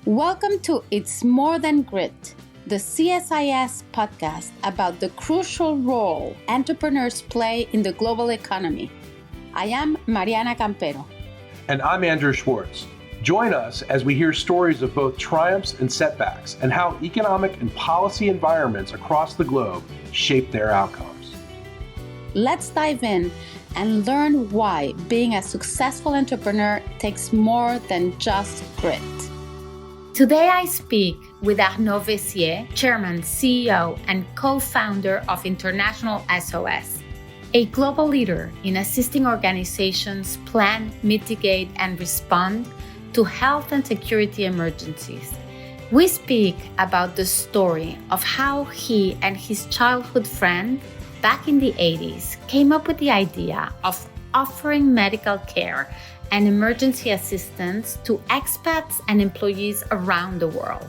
Welcome to It's More Than Grit, the CSIS podcast about the crucial role entrepreneurs play in the global economy. I am Mariana Campero. And I'm Andrew Schwartz. Join us as we hear stories of both triumphs and setbacks and how economic and policy environments across the globe shape their outcomes. Let's dive in and learn why being a successful entrepreneur takes more than just grit. Today I speak with Arnaud Vaissié, Chairman, CEO, and co-founder of International SOS, a global leader in assisting organizations plan, mitigate, and respond to health and security emergencies. We speak about the story of how he and his childhood friend back in the 80s came up with the idea of offering medical care and emergency assistance to expats and employees around the world.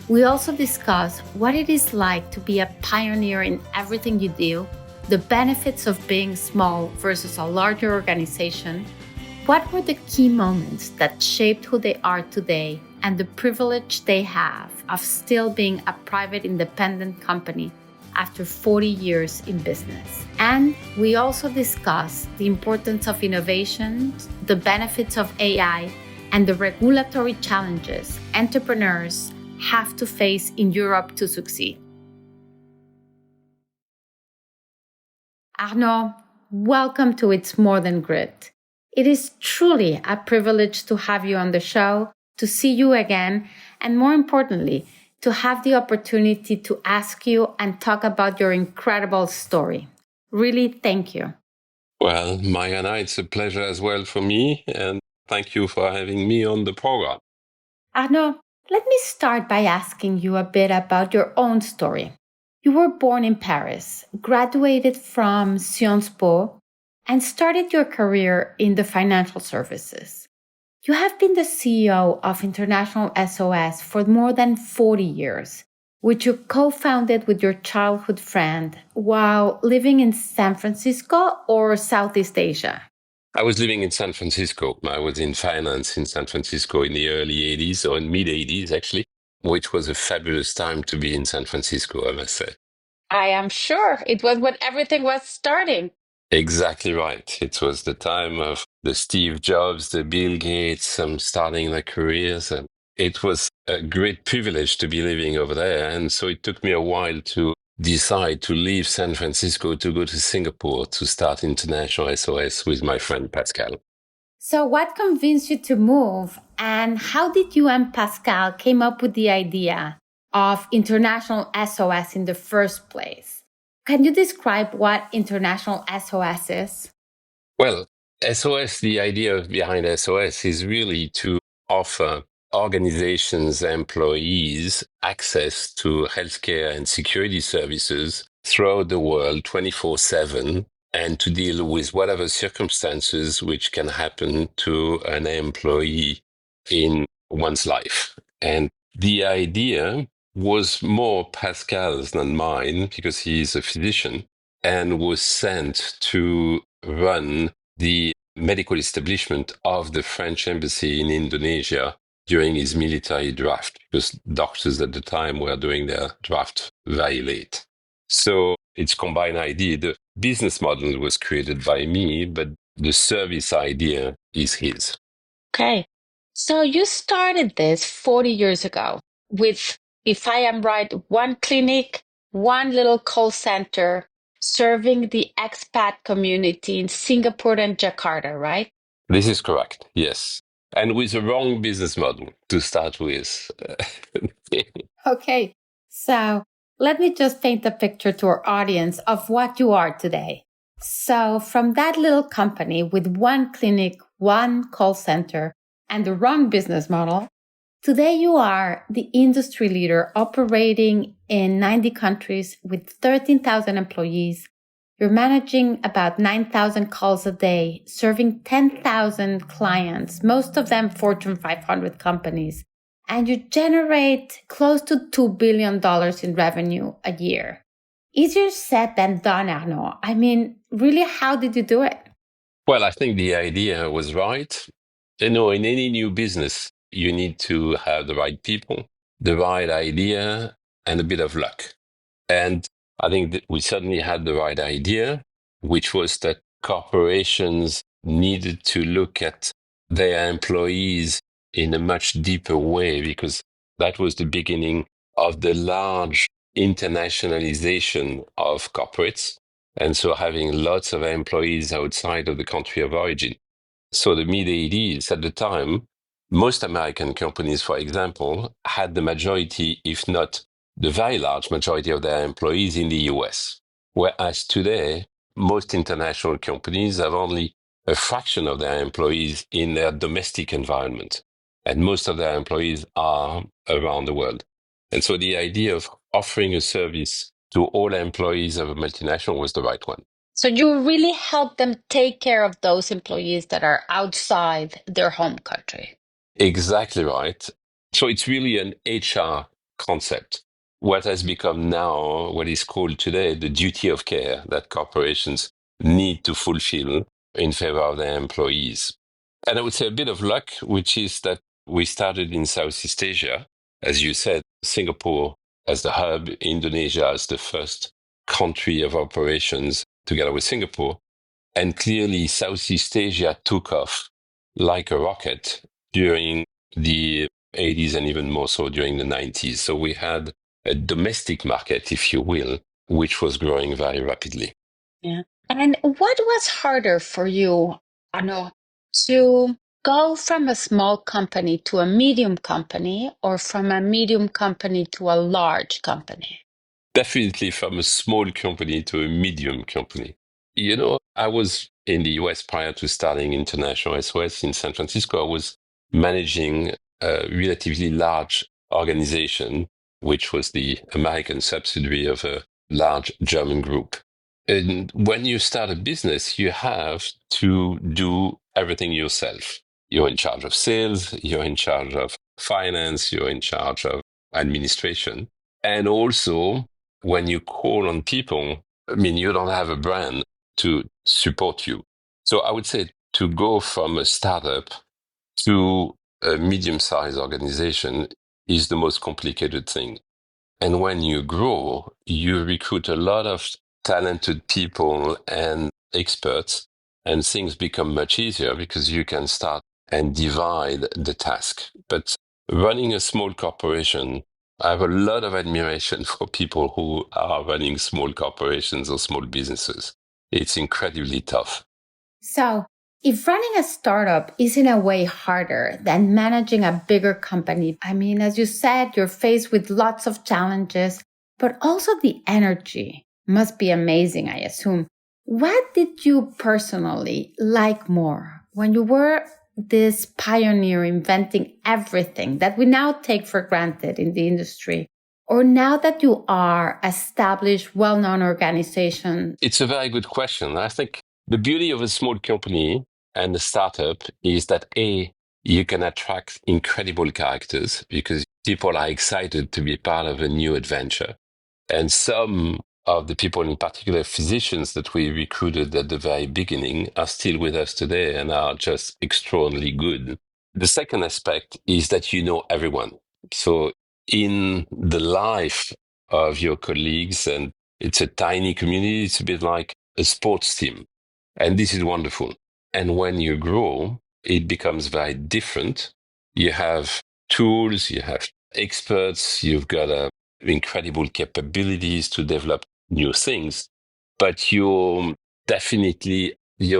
We also discuss what it is like to be a pioneer in everything you do, the benefits of being small versus a larger organization, what were the key moments that shaped who they are today, and the privilege they have of still being a private independent company after 40 years in business. And we also discuss the importance of innovation, the benefits of AI, and the regulatory challenges entrepreneurs have to face in Europe to succeed. Arnaud, welcome to It's More Than Grit. It is truly a privilege to have you on the show, to see you again, and more importantly, to have the opportunity to ask you and talk about your incredible story. Really, thank you. Well, Mariana, it's a pleasure as well for me, and thank you for having me on the program. Arnaud, let me start by asking you a bit about your own story. You were born in Paris, graduated from Sciences Po, and started your career in the financial services. You have been the CEO of International SOS for more than 40 years, which you co-founded with your childhood friend while living in San Francisco or Southeast Asia. I was living in San Francisco. I was in finance in San Francisco in the early 80s or in mid 80s, actually, which was a fabulous time to be in San Francisco, I must say. I am sure it was when everything was starting. Exactly right. It was the time of the Steve Jobs, the Bill Gates starting their careers. And it was a great privilege to be living over there. And so it took me a while to decide to leave San Francisco to go to Singapore to start International SOS with my friend Pascal. So what convinced you to move, and how did you and Pascal came up with the idea of International SOS in the first place? Can you describe what International SOS is? Well, SOS, the idea behind SOS is really to offer organizations, employees access to healthcare and security services throughout the world 24/7 and to deal with whatever circumstances which can happen to an employee in one's life. And the idea was more Pascal's than mine because he is a physician and was sent to run the medical establishment of the French embassy in Indonesia during his military draft, because doctors at the time were doing their draft very late. So it's combined idea. The business model was created by me, but the service idea is his. Okay. So you started this 40 years ago with, if I am right, one clinic, one little call center serving the expat community in Singapore and Jakarta, right? This is correct, yes. And with the wrong business model to start with. Okay. So let me just paint a picture to our audience of what you are today. So from that little company with one clinic, one call center, and the wrong business model, today you are the industry leader operating in 90 countries with 13,000 employees. You're managing about 9,000 calls a day, serving 10,000 clients, most of them Fortune 500 companies. And you generate close to $2 billion in revenue a year. Easier said than done, Arnaud. I mean, really, how did you do it? Well, I think the idea was right. In any new business, you need to have the right people, the right idea, and a bit of luck. And I think that we certainly had the right idea, which was that corporations needed to look at their employees in a much deeper way, because that was the beginning of the large internationalization of corporates. And so having lots of employees outside of the country of origin. So the mid-80s at the time, most American companies, for example, had the majority, if not the very large majority of their employees in the US. Whereas today, most international companies have only a fraction of their employees in their domestic environment. And most of their employees are around the world. And so the idea of offering a service to all employees of a multinational was the right one. So you really help them take care of those employees that are outside their home country. Exactly right. So it's really an HR concept. What has become now, what is called today, the duty of care that corporations need to fulfill in favor of their employees. And I would say a bit of luck, which is that we started in Southeast Asia. As you said, Singapore as the hub, Indonesia as the first country of operations together with Singapore. And clearly, Southeast Asia took off like a rocket during the 80s and even more so during the 90s. So we had a domestic market, if you will, which was growing very rapidly. Yeah. And what was harder for you, Arnaud, to go from a small company to a medium company or from a medium company to a large company? Definitely from a small company to a medium company. You know, I was in the US prior to starting International SOS in San Francisco. I was managing a relatively large organization, which was the American subsidiary of a large German group. And when you start a business, you have to do everything yourself. You're in charge of sales, you're in charge of finance, you're in charge of administration. And also, when you call on people, I mean, you don't have a brand to support you. So I would say to go from a startup to a medium-sized organization is the most complicated thing. And when you grow, you recruit a lot of talented people and experts, and things become much easier because you can start and divide the task. But running a small corporation, I have a lot of admiration for people who are running small corporations or small businesses. It's incredibly tough. So, if running a startup is in a way harder than managing a bigger company, I mean, as you said, you're faced with lots of challenges, but also the energy must be amazing, I assume. What did you personally like more when you were this pioneer inventing everything that we now take for granted in the industry? Or now that you are established, well-known organization? It's a very good question. I think the beauty of a small company and a startup is that A, you can attract incredible characters because people are excited to be part of a new adventure. And some of the people, in particular physicians that we recruited at the very beginning, are still with us today and are just extraordinarily good. The second aspect is that you know everyone. So in the life of your colleagues, and it's a tiny community, it's a bit like a sports team. And this is wonderful. And when you grow, it becomes very different. You have tools, you have experts, you've got incredible capabilities to develop new things, but you're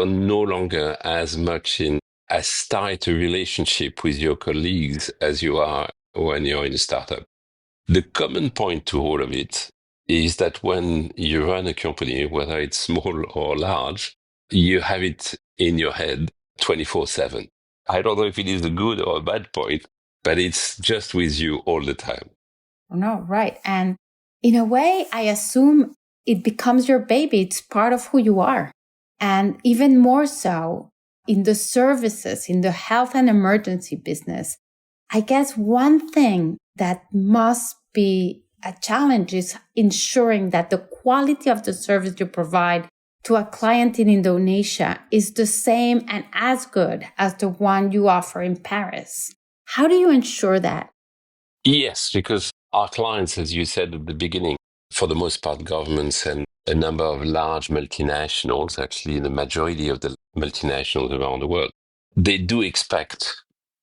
no longer as much in as tight a relationship with your colleagues as you are when you're in a startup. The common point to all of it is that when you run a company, whether it's small or large, you have it in your head 24/7. I don't know if it is a good or a bad point, but it's just with you all the time. No, right. And in a way, I assume it becomes your baby. It's part of who you are. And even more so in the services, in the health and emergency business. I guess one thing that must be a challenge is ensuring that the quality of the service you provide to a client in Indonesia is the same and as good as the one you offer in Paris. How do you ensure that? Yes, because our clients, as you said at the beginning, for the most part, governments and a number of large multinationals, actually the majority of the multinationals around the world, they do expect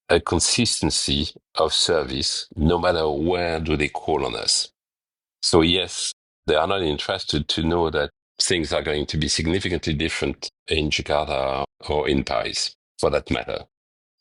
a consistency of service no matter where do they call on us. So yes, they are not interested to know that things are going to be significantly different in Jakarta or in Paris, for that matter.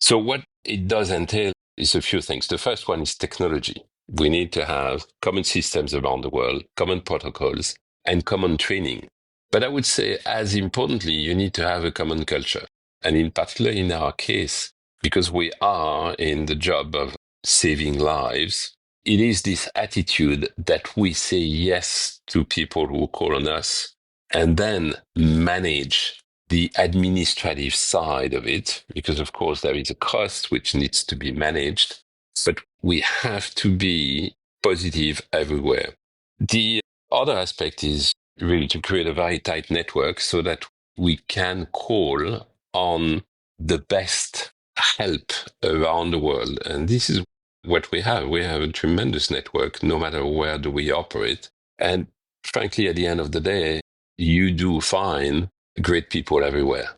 So what it does entail is a few things. The first one is technology. We need to have common systems around the world, common protocols, and common training. But I would say, as importantly, you need to have a common culture. And in particular, in our case, because we are in the job of saving lives, it is this attitude that we say yes to people who call on us and then manage the administrative side of it, because of course there is a cost which needs to be managed, but we have to be positive everywhere. The other aspect is really to create a very tight network so that we can call on the best help around the world. And this is what we have. We have a tremendous network, no matter where do we operate. And frankly, at the end of the day, you do find great people everywhere.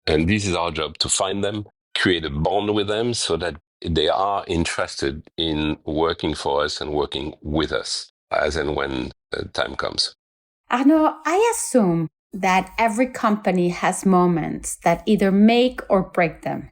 And this is our job to find them, create a bond with them so that they are interested in working for us and working with us as and when time comes. Arnaud, I assume that every company has moments that either make or break them.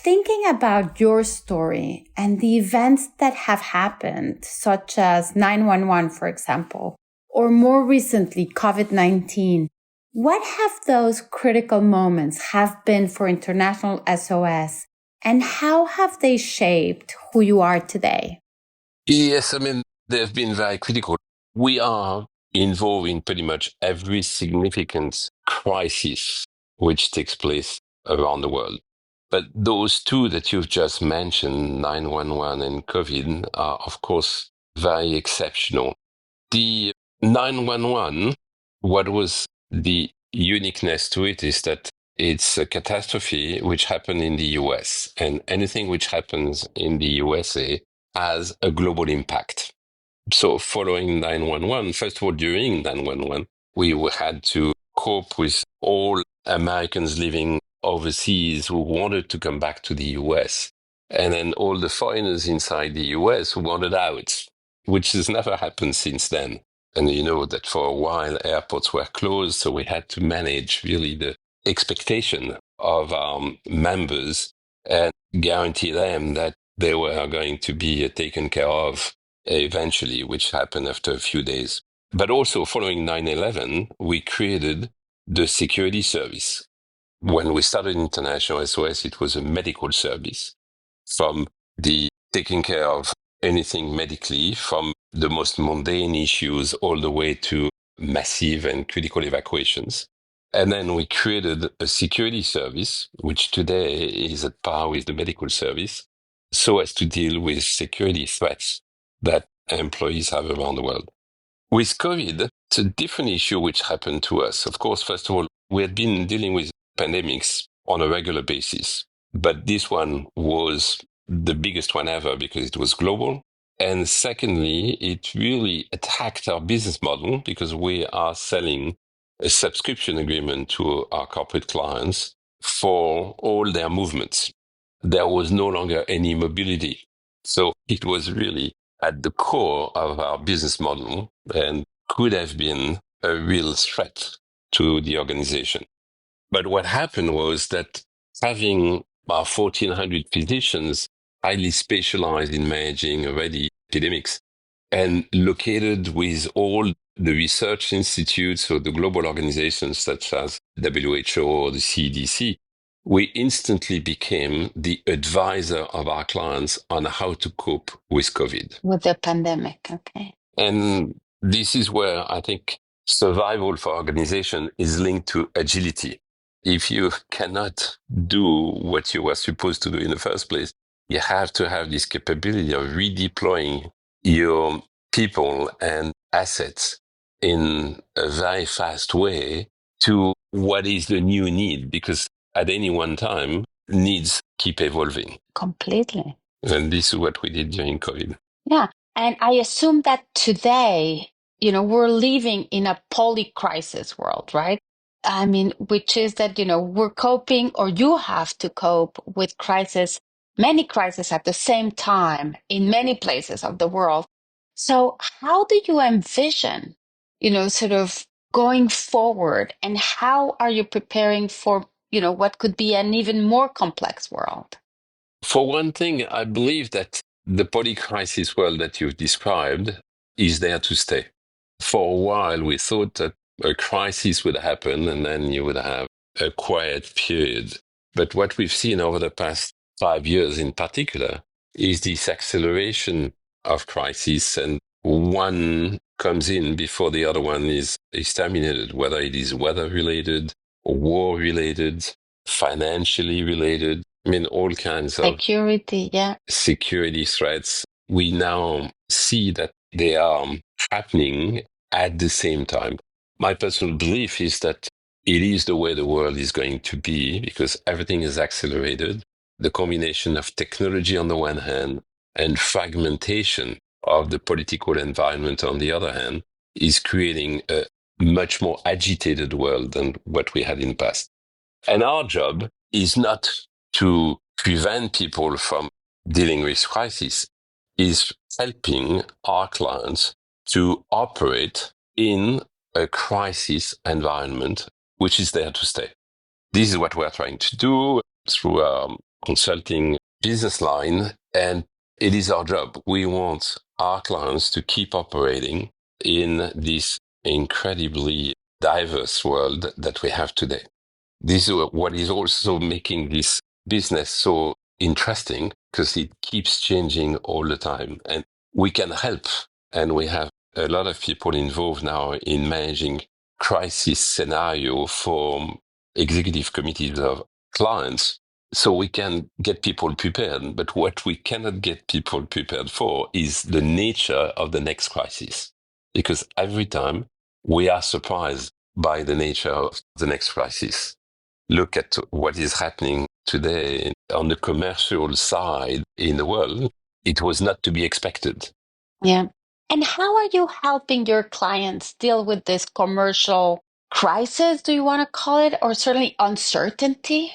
Thinking about your story and the events that have happened, such as 911, for example, or more recently, COVID-19, what have those critical moments have been for International SOS, and how have they shaped who you are today? Yes, I mean, they've been very critical. We are involved in pretty much every significant crisis which takes place around the world. But those two that you've just mentioned, 911 and COVID, are, of course, very exceptional. The 911, what was the uniqueness to it is that it's a catastrophe which happened in the US, and anything which happens in the USA has a global impact. So following 911, first of all, during 911, we had to cope with all Americans living overseas who wanted to come back to the US, and then all the foreigners inside the US who wanted out, which has never happened since then. And you know that for a while airports were closed, so we had to manage really the expectation of our members and guarantee them that they were going to be taken care of eventually, which happened after a few days. But also following 9/11, we created the security service. When we started International SOS, it was a medical service, from the taking care of anything medically, from the most mundane issues all the way to massive and critical evacuations. And then we created a security service, which today is at par with the medical service, so as to deal with security threats that employees have around the world. With COVID, it's a different issue which happened to us. Of course, first of all, we had been dealing with pandemics on a regular basis, but this one was the biggest one ever because it was global. And secondly, it really attacked our business model because we are selling a subscription agreement to our corporate clients for all their movements. There was no longer any mobility. So it was really at the core of our business model and could have been a real threat to the organization. But what happened was that having our 1,400 physicians highly specialized in managing already epidemics and located with all the research institutes or the global organizations such as WHO or the CDC, we instantly became the advisor of our clients on how to cope with COVID. With the pandemic, okay. And this is where I think survival for organization is linked to agility. If you cannot do what you were supposed to do in the first place, you have to have this capability of redeploying your people and assets in a very fast way to what is the new need, because at any one time, needs keep evolving. Completely. And this is what we did during COVID. Yeah. And I assume that today, we're living in a poly-crisis world, right? I mean, which is that, we're coping, or you have to cope with many crises at the same time in many places of the world. So how do you envision, sort of going forward, and how are you preparing for, what could be an even more complex world? For one thing, I believe that the polycrisis world that you've described is there to stay. For a while, we thought that a crisis would happen and then you would have a quiet period. But what we've seen over the past 5 years in particular is this acceleration of crisis, and one comes in before the other one is terminated, whether it is weather related, war related, financially related. I mean, all kinds of Security, yeah. security threats. We now see that they are happening at the same time. My personal belief is that it is the way the world is going to be because everything is accelerated. The combination of technology on the one hand and fragmentation of the political environment on the other hand is creating a much more agitated world than what we had in the past. And our job is not to prevent people from dealing with crisis, is helping our clients to operate in a crisis environment, which is there to stay. This is what we're trying to do through our consulting business line. And it is our job. We want our clients to keep operating in this incredibly diverse world that we have today. This is what is also making this business so interesting because it keeps changing all the time. And we can help. And we have a lot of people involved now in managing crisis scenario for executive committees of clients. So we can get people prepared. But what we cannot get people prepared for is the nature of the next crisis. Because every time we are surprised by the nature of the next crisis. Look at what is happening today on the commercial side in the world. It was not to be expected. Yeah. And how are you helping your clients deal with this commercial crisis, do you want to call it, or certainly uncertainty?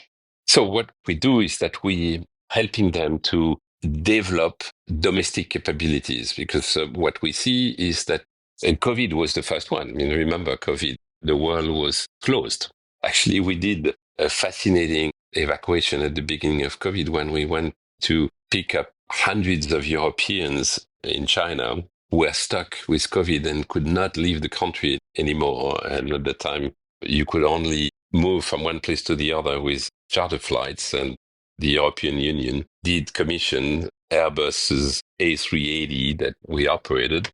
So what we do is that we helping them to develop domestic capabilities because what we see is that and COVID was the first one. I mean, remember COVID, the world was closed. Actually, we did a fascinating evacuation at the beginning of COVID when we went to pick up hundreds of Europeans in China who were stuck with COVID and could not leave the country anymore. And at the time, you could only move from one place to the other with charter flights. And the European Union did commission Airbus's A380 that we operated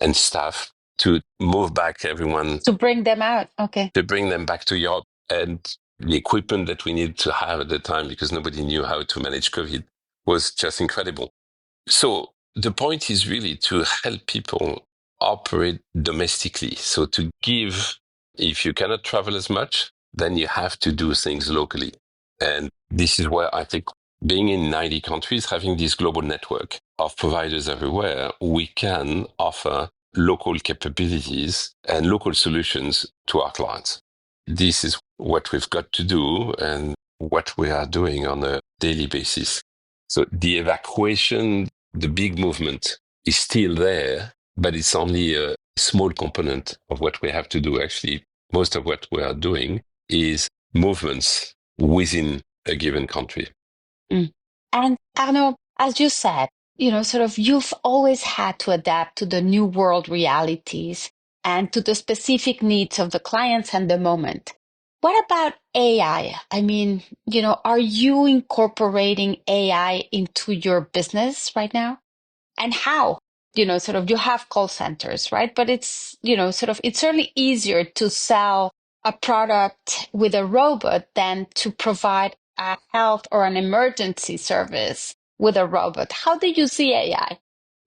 and staff to move back everyone. To bring them out. Okay. To bring them back to Europe. And the equipment that we needed to have at the time, because nobody knew how to manage COVID, was just incredible. So the point is really to help people operate domestically. So to give, if you cannot travel as much, then you have to do things locally. And this is where I think being in 90 countries, having this global network of providers everywhere, we can offer local capabilities and local solutions to our clients. This is what we've got to do and what we are doing on a daily basis. So the evacuation, the big movement is still there, but it's only a small component of what we have to do. Actually, most of what we are doing is movements within a given country. Mm. And Arnaud, as you said, sort of you've always had to adapt to the new world realities and to the specific needs of the clients and the moment. What about AI? I mean, are you incorporating AI into your business right now? And how? Sort of you have call centers, right? But it's, sort of it's certainly easier to sell a product with a robot than to provide a health or an emergency service with a robot. How do you see AI?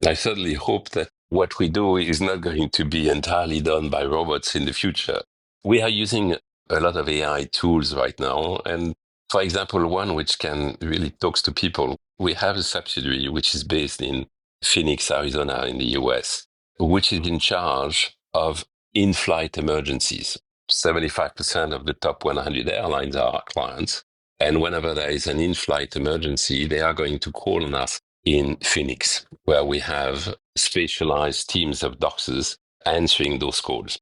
I certainly hope that what we do is not going to be entirely done by robots in the future. We are using a lot of AI tools right now. And for example, one which can really talk to people, we have a subsidiary which is based in Phoenix, Arizona, in the US, which is in charge of in-flight emergencies. 75% of the top 100 airlines are our clients. And whenever there is an in-flight emergency, they are going to call on us in Phoenix, where we have specialized teams of doctors answering those calls.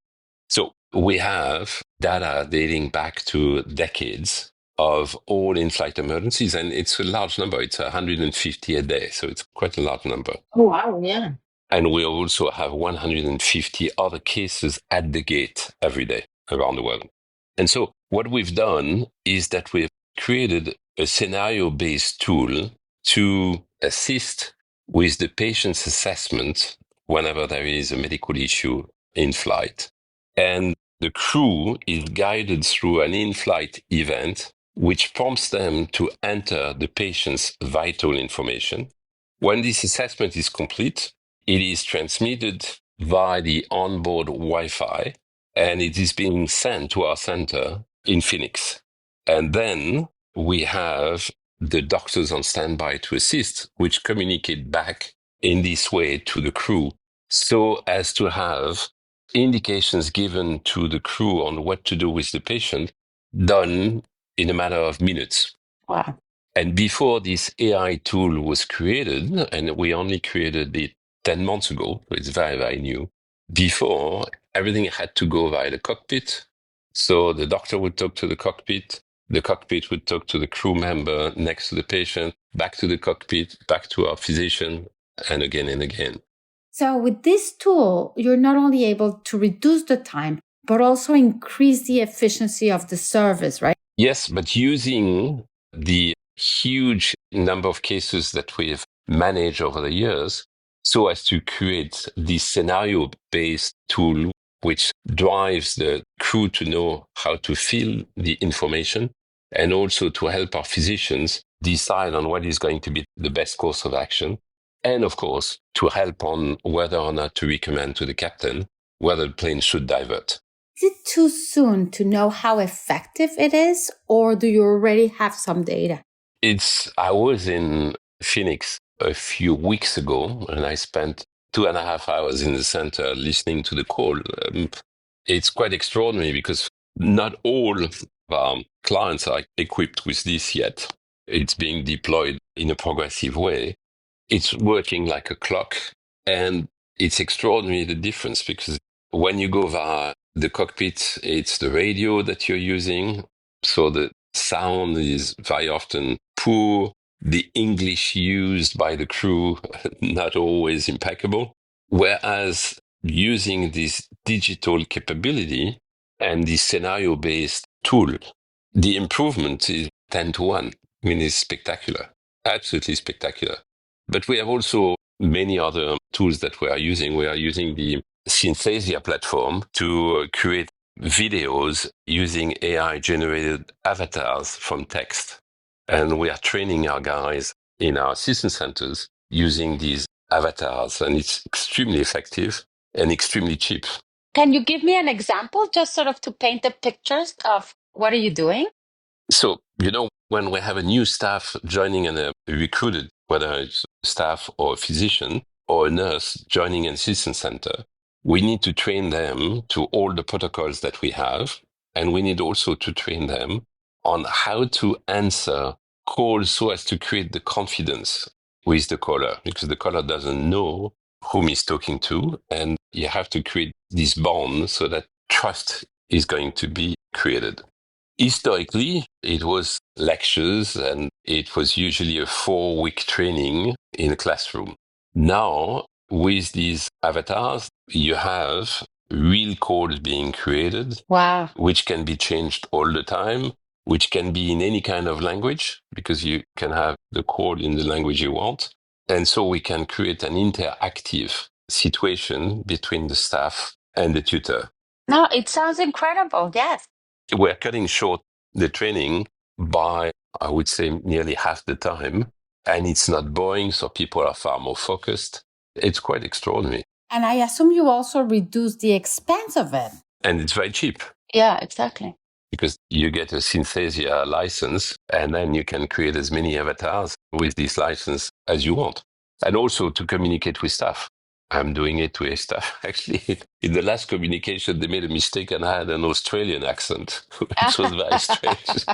So we have data dating back to decades of all in-flight emergencies, and it's a large number. It's 150 a day, so it's quite a large number. Oh, wow, yeah. And we also have 150 other cases at the gate every day around the world. And so what we've done is that we've created a scenario-based tool to assist with the patient's assessment whenever there is a medical issue in flight. And the crew is guided through an in-flight event, which prompts them to enter the patient's vital information. When this assessment is complete, it is transmitted via the onboard Wi-Fi, and it is being sent to our center in Phoenix. And then we have the doctors on standby to assist, which communicate back in this way to the crew, so as to have indications given to the crew on what to do with the patient done in a matter of minutes. Wow. And before this AI tool was created, and we only created it 10 months ago, so it's very, very new. Before, everything had to go via the cockpit. So the doctor would talk to the cockpit would talk to the crew member next to the patient, back to the cockpit, back to our physician, and again and again. So with this tool, you're not only able to reduce the time, but also increase the efficiency of the service, right? Yes, but using the huge number of cases that we've managed over the years, so as to create this scenario-based tool which drives the crew to know how to fill the information and also to help our physicians decide on what is going to be the best course of action. And of course, to help on whether or not to recommend to the captain whether the plane should divert. Is it too soon to know how effective it is, or do you already have some data? I was in Phoenix a few weeks ago, and I spent 2.5 hours in the center listening to the call. It's quite extraordinary because not all of our clients are equipped with this yet. It's being deployed in a progressive way. It's working like a clock, and it's extraordinary the difference, because when you go via the cockpit, it's the radio that you're using. So the sound is very often poor. The English used by the crew, not always impeccable. Whereas using this digital capability and this scenario-based tool, the improvement is 10 to 1. I mean, it's spectacular, absolutely spectacular. But we have also many other tools that we are using. We are using the Synthesia platform to create videos using AI-generated avatars from text. And we are training our guys in our assistance centers using these avatars, and it's extremely effective and extremely cheap. Can you give me an example, just sort of to paint the pictures of what are you doing? So, when we have a new staff joining and recruited, whether it's staff or a physician or a nurse joining an assistance center, we need to train them to all the protocols that we have. And we need also to train them on how to answer calls so as to create the confidence with the caller, because the caller doesn't know whom he's talking to. And you have to create this bond so that trust is going to be created. Historically, it was lectures, and it was usually a 4-week training in a classroom. Now, with these avatars, you have real calls being created, Wow. which can be changed all the time, which can be in any kind of language, because you can have the call in the language you want. And so we can create an interactive situation between the staff and the tutor. No, it sounds incredible. Yes. We're cutting short the training by, I would say, nearly half the time. And it's not boring, so people are far more focused. It's quite extraordinary. And I assume you also reduce the expense of it. And it's very cheap. Yeah, exactly. because you get a Synthesia license and then you can create as many avatars with this license as you want. And also to communicate with staff. I'm doing it with staff. Actually, in the last communication, they made a mistake and I had an Australian accent, which was very strange.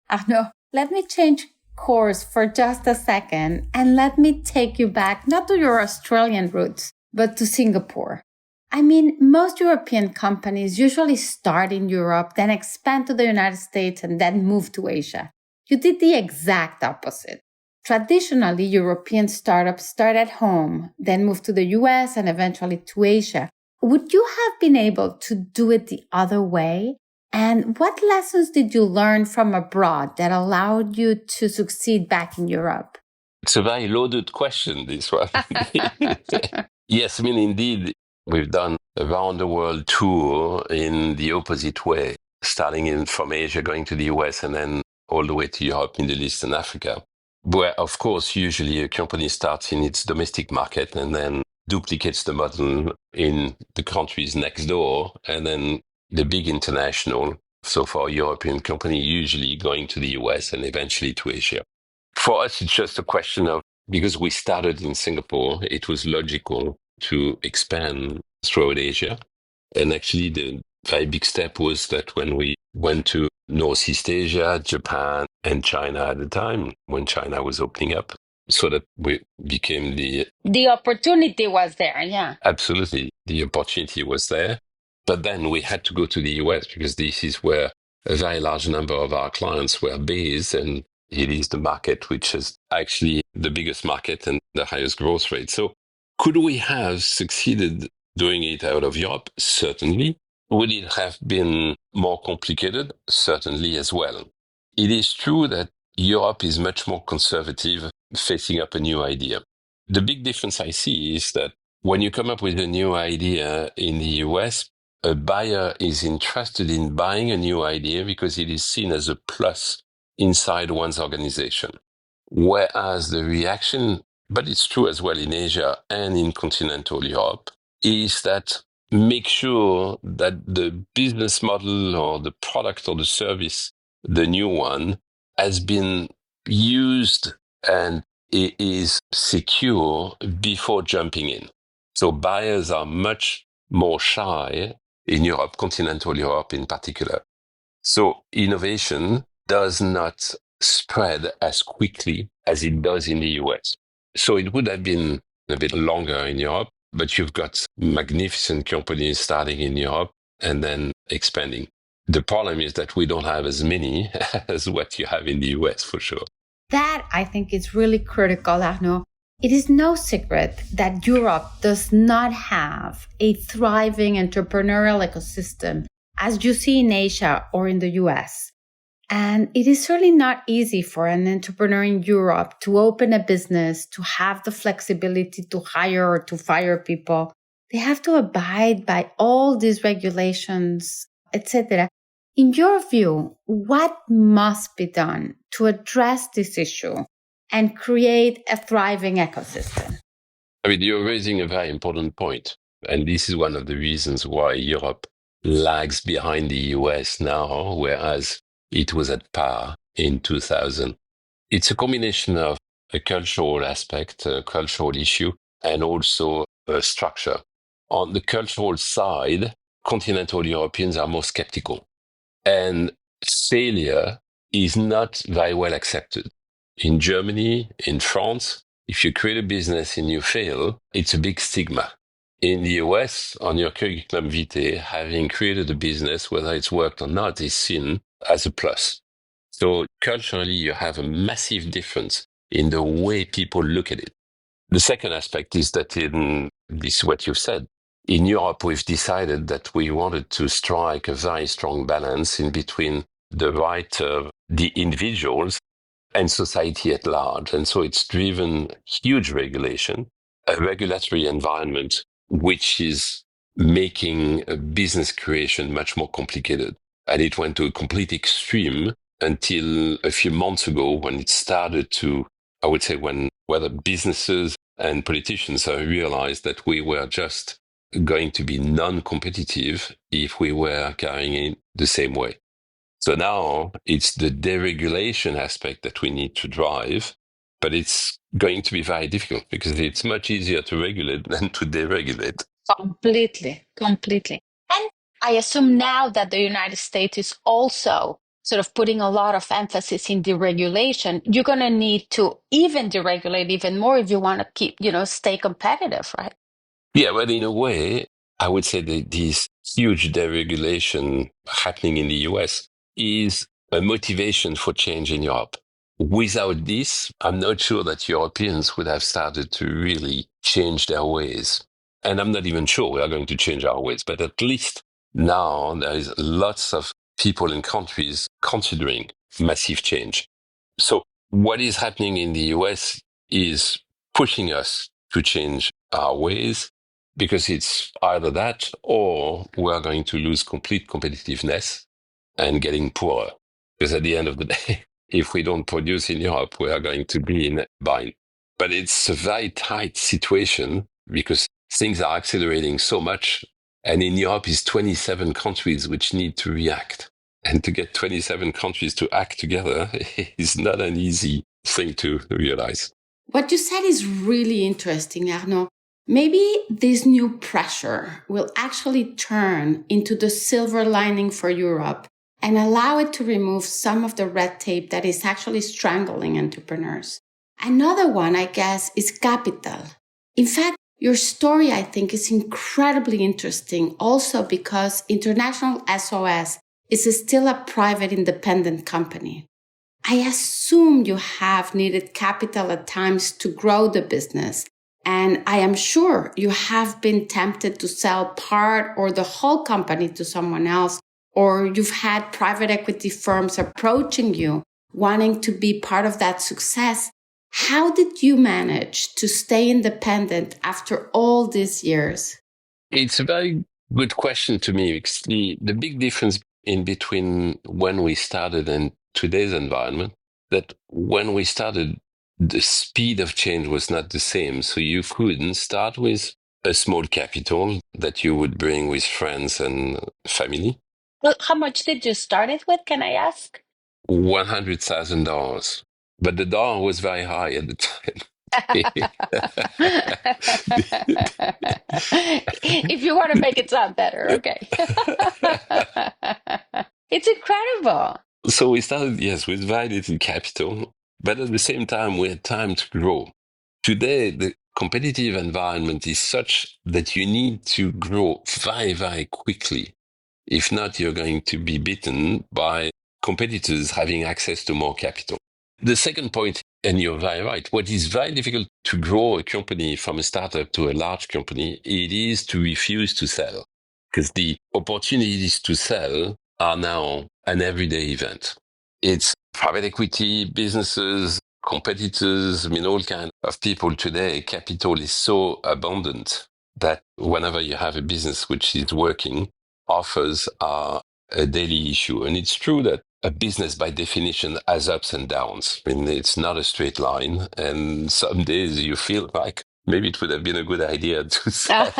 Arnaud, let me change course for just a second and let me take you back, not to your Australian roots, but to Singapore. I mean, most European companies usually start in Europe, then expand to the United States, and then move to Asia. You did the exact opposite. Traditionally, European startups start at home, then move to the US and eventually to Asia. Would you have been able to do it the other way? And what lessons did you learn from abroad that allowed you to succeed back in Europe? It's a very loaded question, this one. Yes, I mean, indeed, we've done a round the world tour in the opposite way, starting from Asia, going to the US, and then all the way to Europe, Middle East, and Africa, where, of course, usually a company starts in its domestic market and then duplicates the model in the countries next door, and then the big international. So for a European company, usually going to the US and eventually to Asia. For us, it's just a question of, because we started in Singapore, it was logical to expand throughout Asia. And actually, the very big step was that when we went to Northeast Asia, Japan, and China at the time, when China was opening up, so that we became The opportunity was there, yeah. Absolutely. The opportunity was there. But then we had to go to the US because this is where a very large number of our clients were based, and it is the market which is actually the biggest market and the highest growth rate. So could we have succeeded doing it out of Europe? Certainly. Would it have been more complicated? Certainly as well. It is true that Europe is much more conservative facing up a new idea. The big difference I see is that when you come up with a new idea in the US, a buyer is interested in buying a new idea because it is seen as a plus inside one's organization. Whereas the reaction, but it's true as well in Asia and in continental Europe, is that make sure that the business model or the product or the service, the new one, has been used and it is secure before jumping in. So buyers are much more shy in Europe, continental Europe in particular. So innovation does not spread as quickly as it does in the US. So it would have been a bit longer in Europe, but you've got magnificent companies starting in Europe and then expanding. The problem is that we don't have as many as what you have in the US, for sure. That, I think, is really critical, Arnaud. It is no secret that Europe does not have a thriving entrepreneurial ecosystem as you see in Asia or in the US. And it is certainly not easy for an entrepreneur in Europe to open a business, to have the flexibility to hire or to fire people. They have to abide by all these regulations, etc. In your view, what must be done to address this issue and create a thriving ecosystem? I mean, you're raising a very important point. And this is one of the reasons why Europe lags behind the US now, whereas it was at par in 2000. It's a combination of a cultural aspect, a cultural issue, and also a structure. On the cultural side, continental Europeans are more skeptical. And failure is not very well accepted. In Germany, in France, if you create a business and you fail, it's a big stigma. In the US, on your curriculum vitae, having created a business, whether it's worked or not, is seen as a plus. So culturally, you have a massive difference in the way people look at it. The second aspect is that this is what you've said. In Europe, we've decided that we wanted to strike a very strong balance in between the right of the individuals and society at large. And so it's driven huge regulation, a regulatory environment, which is making business creation much more complicated. And it went to a complete extreme until a few months ago when it started to, I would say, whether businesses and politicians have realized that we were just going to be non-competitive if we were carrying it the same way. So now it's the deregulation aspect that we need to drive, but it's going to be very difficult because it's much easier to regulate than to deregulate. Completely, completely. And I assume now that the United States is also sort of putting a lot of emphasis in deregulation, you're going to need to even deregulate even more if you want to keep, stay competitive, right? Yeah, but in a way, I would say that this huge deregulation happening in the US is a motivation for change in Europe. Without this, I'm not sure that Europeans would have started to really change their ways. And I'm not even sure we are going to change our ways, but at least now there is lots of people in countries considering massive change. So what is happening in the US is pushing us to change our ways because it's either that or we are going to lose complete competitiveness and getting poorer. Because at the end of the day, if we don't produce in Europe, we are going to be in a bind. But it's a very tight situation because things are accelerating so much. And in Europe is 27 countries which need to react. And to get 27 countries to act together is not an easy thing to realize. What you said is really interesting, Arnaud. Maybe this new pressure will actually turn into the silver lining for Europe and allow it to remove some of the red tape that is actually strangling entrepreneurs. Another one, I guess, is capital. In fact, your story, I think, is incredibly interesting also because International SOS is still a private independent company. I assume you have needed capital at times to grow the business. And I am sure you have been tempted to sell part or the whole company to someone else, or you've had private equity firms approaching you, wanting to be part of that success. How did you manage to stay independent after all these years? It's a very good question to me because the big difference in between when we started and today's environment, that when we started, the speed of change was not the same. So you couldn't start with a small capital that you would bring with friends and family. Well, how much did you start it with, can I ask? $100,000. But the dollar was very high at the time. If you want to make it sound better, okay. It's incredible. So we started, yes, with very little capital, but at the same time, we had time to grow. Today, the competitive environment is such that you need to grow very, very quickly. If not, you're going to be beaten by competitors having access to more capital. The second point, and you're very right, what is very difficult to grow a company from a startup to a large company, it is to refuse to sell. Because the opportunities to sell are now an everyday event. It's private equity, businesses, competitors, all kinds of people today. Capital is so abundant that whenever you have a business which is working, offers are a daily issue. And it's true that a business by definition has ups and downs. It's not a straight line. And some days you feel like maybe it would have been a good idea to sell.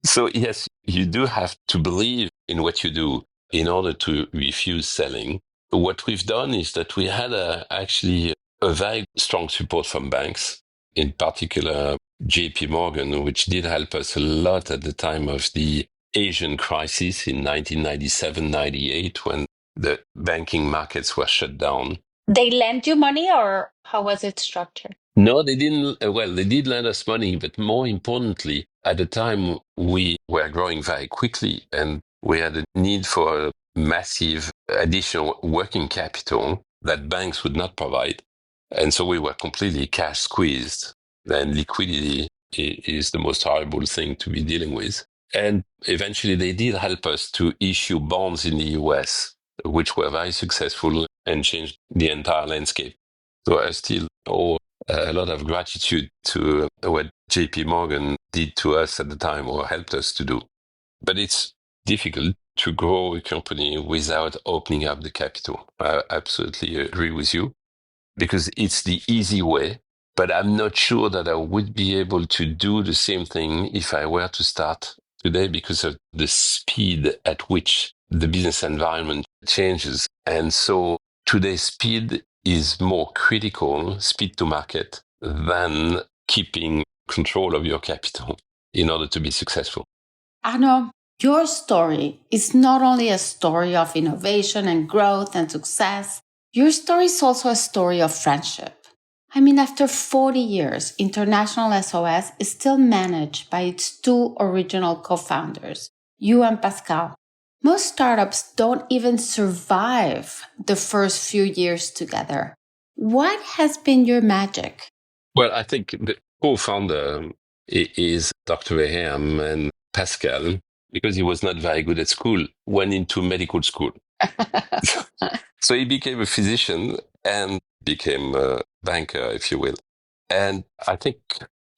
So yes, you do have to believe in what you do in order to refuse selling. What we've done is that we had actually a very strong support from banks, in particular JP Morgan, which did help us a lot at the time of the Asian crisis in 1997-98 when the banking markets were shut down. They lent you money or how was it structured? No, they didn't. Well, they did lend us money, but more importantly, at the time we were growing very quickly and we had a need for a massive additional working capital that banks would not provide. And so we were completely cash squeezed. And liquidity is the most horrible thing to be dealing with. And eventually they did help us to issue bonds in the US, which were very successful and changed the entire landscape. So I still owe a lot of gratitude to what JP Morgan did to us at the time or helped us to do. But it's difficult to grow a company without opening up the capital. I absolutely agree with you because it's the easy way. But I'm not sure that I would be able to do the same thing if I were to start today because of the speed at which the business environment changes. And so today's speed is more critical, speed to market, than keeping control of your capital in order to be successful. Arnaud, your story is not only a story of innovation and growth and success, your story is also a story of friendship. I mean, after 40 years, International SOS is still managed by its two original co-founders, you and Pascal. Most startups don't even survive the first few years together. What has been your magic? Well, I think the co-founder is Dr. Vaissié and Pascal, because he was not very good at school, went into medical school. So he became a physician and became a banker, if you will. And I think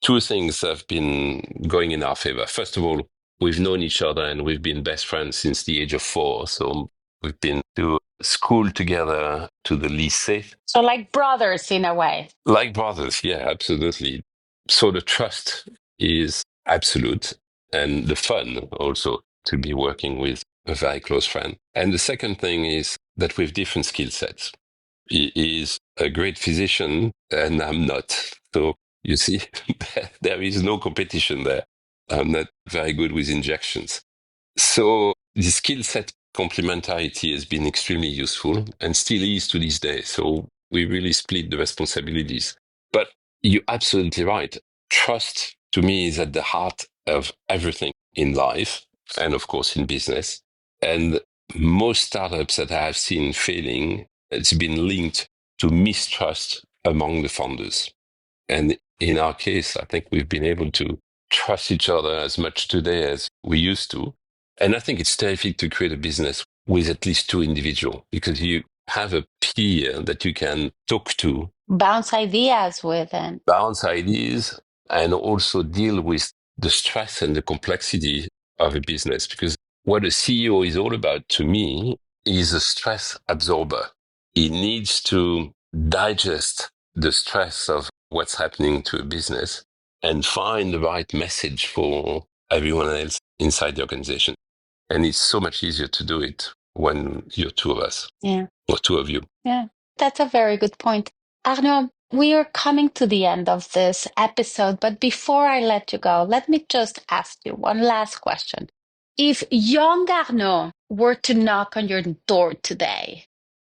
two things have been going in our favor. First of all, we've known each other and we've been best friends since the age of 4. So we've been to school together, to the lycée. So, like brothers in a way. Like brothers, yeah, absolutely. So the trust is absolute and the fun also to be working with a very close friend. And the second thing is that we have different skill sets. He is a great physician and I'm not. So you see, there is no competition there. I'm not very good with injections. So the skill set complementarity has been extremely useful and still is to this day. So we really split the responsibilities. But you're absolutely right. Trust to me is at the heart of everything in life and of course in business. And most startups that I have seen failing, it's been linked to mistrust among the founders. And in our case, I think we've been able to trust each other as much today as we used to. And I think it's terrific to create a business with at least two individuals because you have a peer that you can talk to, Bounce ideas with and bounce ideas, and also deal with the stress and the complexity of a business. Because what a CEO is all about to me is a stress absorber. He needs to digest the stress of what's happening to a business and find the right message for everyone else inside the organization. And it's so much easier to do it when you're two of us. yeah. Or two of you. Yeah, that's a very good point. Arnaud, we are coming to the end of this episode, but before I let you go, let me just ask you one last question. If young Arnaud were to knock on your door today,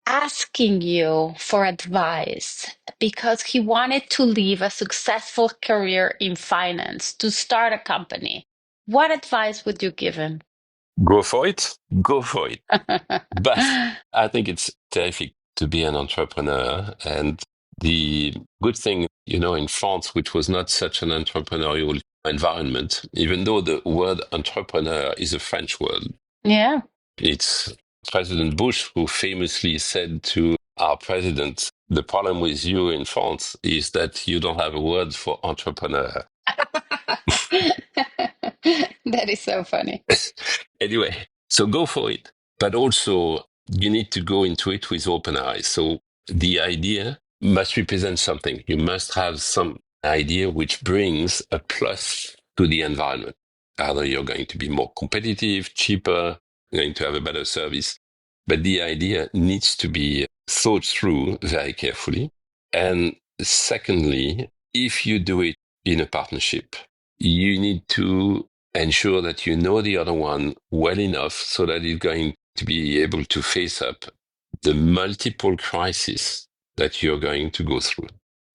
asking you for advice because he wanted to leave a successful career in finance to start a company, what advice would you give him? Go for it. Go for it. But I think it's terrific to be an entrepreneur. And the good thing, in France, which was not such an entrepreneurial environment, even though the word entrepreneur is a French word, Yeah. it's President Bush who famously said to our president, the problem with you in France is that you don't have a word for entrepreneur. That is so funny. Anyway, so go for it. But also, you need to go into it with open eyes. So the idea must represent something. You must have some idea which brings a plus to the environment. Either you're going to be more competitive, cheaper, going to have a better service. But the idea needs to be thought through very carefully. And secondly, if you do it in a partnership, you need to ensure that you know the other one well enough so that it's going to be able to face up the multiple crises that you're going to go through.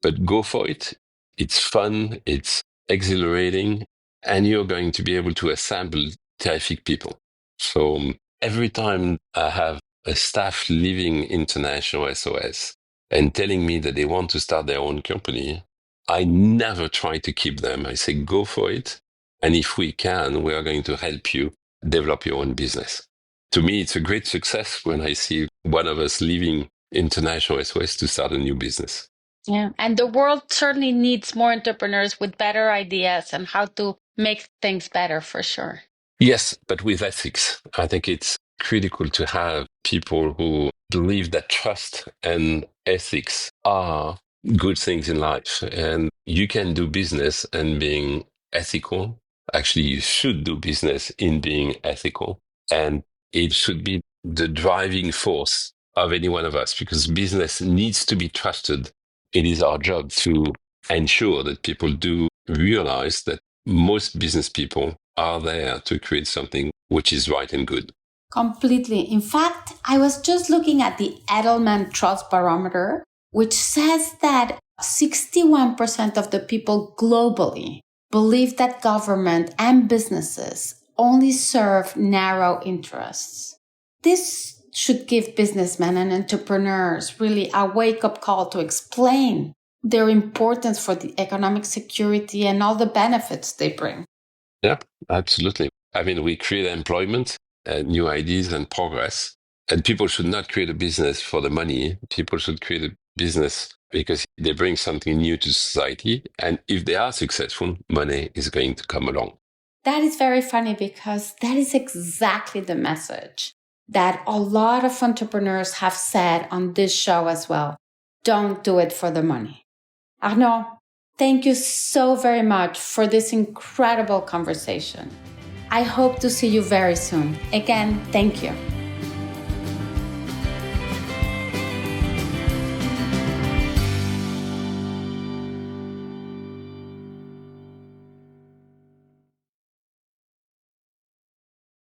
But go for it. It's fun. It's exhilarating. And you're going to be able to assemble terrific people. So every time I have a staff leaving International SOS and telling me that they want to start their own company, I never try to keep them. I say, go for it. And if we can, we are going to help you develop your own business. To me, it's a great success when I see one of us leaving International SOS to start a new business. Yeah. And the world certainly needs more entrepreneurs with better ideas and how to make things better for sure. Yes, but with ethics. I think it's critical to have people who believe that trust and ethics are good things in life. And you can do business and being ethical. Actually, you should do business in being ethical. And it should be the driving force of any one of us because business needs to be trusted. It is our job to ensure that people do realize that most business people are there to create something which is right and good. Completely. In fact, I was just looking at the Edelman Trust Barometer, which says that 61% of the people globally believe that government and businesses only serve narrow interests. This should give businessmen and entrepreneurs really a wake-up call to explain their importance for the economic security and all the benefits they bring. Yeah, absolutely. I mean, we create employment, new ideas and progress. And people should not create a business for the money. People should create a business because they bring something new to society. And if they are successful, money is going to come along. That is very funny because that is exactly the message that a lot of entrepreneurs have said on this show as well. Don't do it for the money. Arnaud, thank you so very much for this incredible conversation. I hope to see you very soon. Again, thank you.